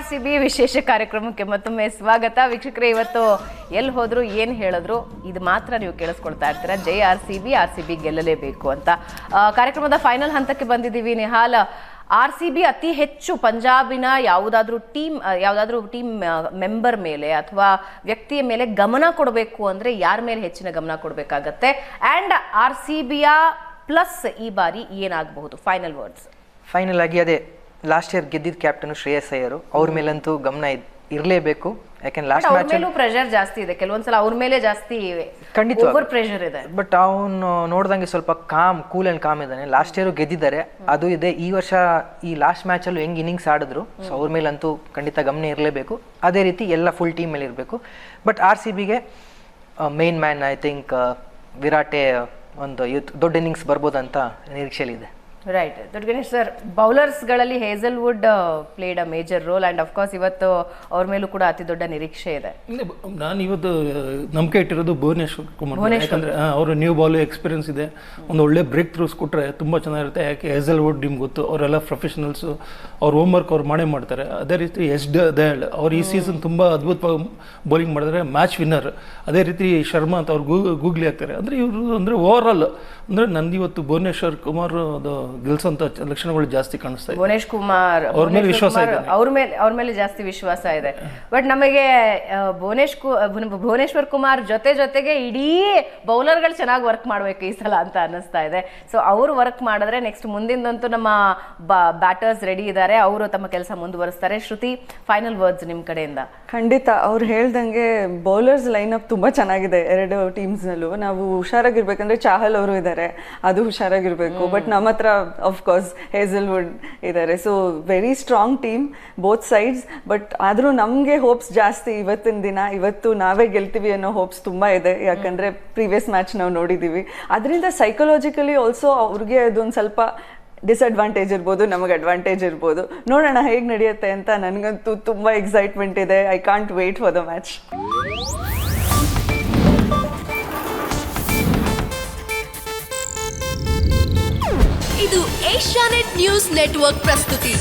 RCB ವಿಶೇಷ ಕಾರ್ಯಕ್ರಮಕ್ಕೆ ಮತ್ತೊಮ್ಮೆ ಸ್ವಾಗತ. ವೀಕ್ಷಕರೇ, ಇವತ್ತು ಎಲ್ಲಿ ಹೋದ್ರು ಏನು ಹೇಳಿದ್ರು ಇದು ಮಾತ್ರ ನೀವು ಕೇಳಿಸ್ಕೊಳ್ತಾ ಇರ್ತೀರಾ, ಜೈ RCB ಗೆಲ್ಲಲೇಬೇಕು ಅಂತ. ಕಾರ್ಯಕ್ರಮದ ಫೈನಲ್ ಹಂತಕ್ಕೆ ಬಂದಿದ್ದೀವಿ. ನಿಹಾಲ್, RCB ಅತಿ ಹೆಚ್ಚು ಪಂಜಾಬಿನ ಯಾವುದಾದ್ರೂ ಟೀಮ್ ಮೆಂಬರ್ ಮೇಲೆ ಅಥವಾ ವ್ಯಕ್ತಿಯ ಮೇಲೆ ಗಮನ ಕೊಡಬೇಕು ಅಂದ್ರೆ ಯಾರ ಮೇಲೆ ಹೆಚ್ಚಿನ ಗಮನ ಕೊಡಬೇಕಾಗತ್ತೆ? ಅಂಡ್ RCBಯ ಪ್ಲಸ್ ಈ ಬಾರಿ ಏನಾಗಬಹುದು? Final words. ಫೈನಲ್ ಆಗಿ ಅದೇ ಲಾಸ್ಟ್ ಇಯರ್ ಗೆದ್ದಿದ್ದ ಕ್ಯಾಪ್ಟನ್ ಶ್ರೇಯಸ್ ಅಯ್ಯರ್, ಅವ್ರ ಮೇಲಂತೂ ಗಮನ ಇರಲೇಬೇಕು. ಯಾಕಂದ್ರೆ ಲಾಸ್ಟ್ ಮ್ಯಾಚ್ ಪ್ರೆಷರ್ ಜಾಸ್ತಿ ಇದೆ, ಕೆಲವೊಂದ್ಸಲ ಅವ್ರ ಮೇಲೆ ಜಾಸ್ತಿ ಖಂಡಿತ ಓವರ್ ಪ್ರೆಷರ್ ಇದೆ. ಬಟ್ ಅವನು ನೋಡ್ದಂಗೆ ಸ್ವಲ್ಪ ಕೂಲ್ ಅಂಡ್ ಕಾಮ್ ಇದ್ದಾನೆ. ಲಾಸ್ಟ್ ಇಯರ್ ಗೆದ್ದಿದ್ದಾರೆ, ಅದು ಇದೆ. ಈ ವರ್ಷ ಈ ಲಾಸ್ಟ್ ಮ್ಯಾಚ್ ಅಲ್ಲೂ ಹೆಂಗ್ ಇನ್ನಿಂಗ್ಸ್ ಆಡಿದ್ರು, ಸೊ ಅವ್ರ ಮೇಲಂತೂ ಖಂಡಿತ ಗಮನ ಇರಲೇಬೇಕು. ಅದೇ ರೀತಿ ಎಲ್ಲ ಫುಲ್ ಟೀಮ್ ಮೇಲೆ ಇರಬೇಕು. ಬಟ್ RCBಗೆ ಮೇನ್ ಮ್ಯಾನ್ ಐ ಥಿಂಕ್ ವಿರಾಟೆ ಒಂದು ದೊಡ್ಡ ಇನ್ನಿಂಗ್ಸ್ ಬರ್ಬೋದಂತ ನಿರೀಕ್ಷೆಯಲ್ಲಿದೆ. ರೈಟ್. ದೊಡ್ಡ ಗಣೇಶ್ ಸರ್, ಬೌಲರ್ಸ್ಗಳಲ್ಲಿ Hazlewood played a major role and of course ಇವತ್ತು ಅವ್ರ ಮೇಲೂ ಕೂಡ ಅತಿ ದೊಡ್ಡ ನಿರೀಕ್ಷೆ ಇದೆ. ನಾನು ಇವತ್ತು ನಂಬಿಕೆ ಇಟ್ಟಿರೋದು ಭುವನೇಶ್ವರ್ ಕುಮಾರ್, ಯಾಕಂದ್ರೆ ಅವರು ನ್ಯೂ ಬಾಲ್ ಎಕ್ಸ್ಪೀರಿಯನ್ಸ್ ಇದೆ. ಒಂದು ಒಳ್ಳೆ ಬ್ರೇಕ್ ಥ್ರೂಸ್ ಕೊಟ್ಟರೆ ತುಂಬ ಚೆನ್ನಾಗಿರುತ್ತೆ. ಯಾಕೆ ಹೇಸಲ್ವುಡ್ ನಿಮ್ಗೆ ಗೊತ್ತು, ಅವರೆಲ್ಲ ಪ್ರೊಫೆಷನಲ್ಸು, ಅವ್ರ ಹೋಮ್ವರ್ಕ್ ಅವ್ರು ಮಾಡೇ ಮಾಡ್ತಾರೆ. ಅದೇ ರೀತಿ ದಯಾಳ್ ಅವ್ರು ಈ ಸೀಸನ್ ತುಂಬ ಅದ್ಭುತವಾಗಿ ಬೌಲಿಂಗ್ ಮಾಡಿದ್ರೆ, ಮ್ಯಾಚ್ ವಿನ್ನರ್. ಅದೇ ರೀತಿ ಶರ್ಮಾ ಅಂತ ಅವ್ರು ಗೂಗ್ಲಿ ಆಗ್ತಾರೆ. ಅಂದರೆ ಇವರು ಅಂದರೆ ಓವರ್ ಆಲ್ ಅಂದರೆ ನಂದು ಇವತ್ತು ಭುವನೇಶ್ವರ್ ಕುಮಾರ್ ಅದು ಗೆಲ್ಸೋಂಥ ಲಕ್ಷಣಗಳು ಜಾಸ್ತಿ ಕಾಣಿಸ್ತಾ ಇದೆ. ಭುವನೇಶ್ ಕುಮಾರ್ ಅವ್ರ ಮೇಲೆ ವಿಶ್ವಾಸ ಇದೆ, ಅವ್ರ ಮೇಲೆ ಜಾಸ್ತಿ ವಿಶ್ವಾಸ ಇದೆ. ಬಟ್ ನಮಗೆ ಭುವನೇಶ್ವರ್ ಕುಮಾರ್ ಜೊತೆಗೆ ಇಡೀ ಬೌಲರ್ಗಳು ಚೆನ್ನಾಗಿ ವರ್ಕ್ ಮಾಡಬೇಕು ಈ ಸಲ ಅಂತ ಅನ್ನಿಸ್ತಾ ಇದೆ. ಸೊ ಅವ್ರು ವರ್ಕ್ ಮಾಡಿದ್ರೆ ನೆಕ್ಸ್ಟ್ ಮುಂದಿಂದಂತೂ ನಮ್ಮ ಬ್ಯಾಟರ್ಸ್ ರೆಡಿ ಇದ್ದಾರೆ, ಅವರು ತಮ್ಮ ಕೆಲಸ ಮುಂದುವರಿಸ್ತಾರೆ. ಶ್ರುತಿ, ಫೈನಲ್ ವರ್ಡ್ಸ್ ನಿಮ್ಮ ಕಡೆಯಿಂದ. ಖಂಡಿತ ಅವ್ರು ಹೇಳ್ದಂಗೆ ಬೌಲರ್ಸ್ ಲೈನ್ ಅಪ್ ತುಂಬಾ ಚೆನ್ನಾಗಿದೆ ಎರಡು ಟೀಮ್ಸ್ ನಲ್ಲೂ. ನಾವು ಹುಷಾರಾಗಿರ್ಬೇಕಂದ್ರೆ ಚಾಹಲ್ ಅವರು ಇದ್ದಾರೆ, ಅದು ಹುಷಾರಾಗಿರ್ಬೇಕು. ಬಟ್ ನಮ್ಮ ಹತ್ರ ಆಫ್ಕೋರ್ಸ್ ಹೇಸಲ್ವುಡ್ ಇದ್ದಾರೆ. So very strong team both sides. But ಆದರೂ ನಮಗೆ ಹೋಪ್ಸ್ ಜಾಸ್ತಿ ಇವತ್ತಿನ ದಿನ. ಇವತ್ತು ನಾವೇ ಗೆಲ್ತೀವಿ ಅನ್ನೋ ಹೋಪ್ಸ್ ತುಂಬ ಇದೆ, ಯಾಕಂದರೆ ಪ್ರೀವಿಯಸ್ ಮ್ಯಾಚ್ ನಾವು ನೋಡಿದ್ದೀವಿ. ಅದರಿಂದ ಸೈಕಲಾಜಿಕಲಿ ಆಲ್ಸೋ ಅವ್ರಿಗೆ ಅದೊಂದು ಸ್ವಲ್ಪ ಡಿಸ್ಅಡ್ವಾಂಟೇಜ್ ಇರ್ಬೋದು, ನಮಗೆ ಅಡ್ವಾಂಟೇಜ್ ಇರ್ಬೋದು. ನೋಡೋಣ ಹೇಗೆ ನಡೆಯುತ್ತೆ ಅಂತ. ನನಗಂತೂ ತುಂಬ ಎಕ್ಸೈಟ್ಮೆಂಟ್ ಇದೆ. I can't wait for the match. ಇದು ಏಷ್ಯಾನೆಟ್ ನ್ಯೂಸ್ ನೆಟ್ವರ್ಕ್ ಪ್ರಸ್ತುತಿ.